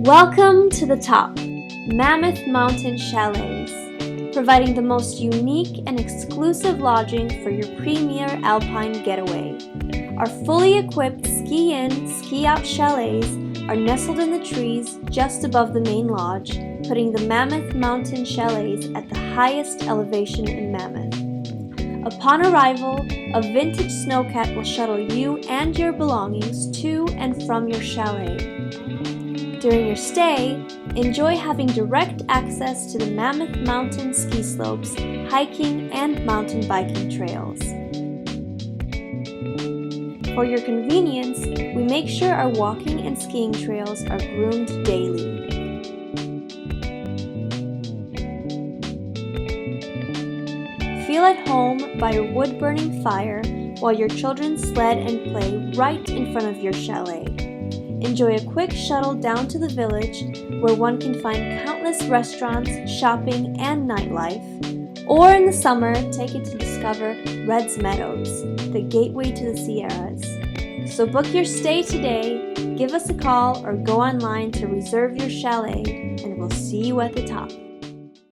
Welcome to the top, Mammoth Mountain Chalets, providing the most unique and exclusive lodging for your premier alpine getaway. Our fully equipped ski-in, ski-out chalets are nestled in the trees just above the main lodge, putting the Mammoth Mountain Chalets at the highest elevation in Mammoth. Upon arrival, a vintage snowcat will shuttle you and your belongings to and from your chalet. During your stay, enjoy having direct access to the Mammoth Mountain ski slopes, hiking, and mountain biking trails. For your convenience, we make sure our walking and skiing trails are groomed daily. Feel at home by your wood-burning fire while your children sled and play right in front of your chalet. Enjoy a quick shuttle down to the village where one can find countless restaurants, shopping, and nightlife. Or in the summer, take it to discover Red's Meadows, the gateway to the Sierras. So book your stay today, give us a call, or go online to reserve your chalet, and we'll see you at the top.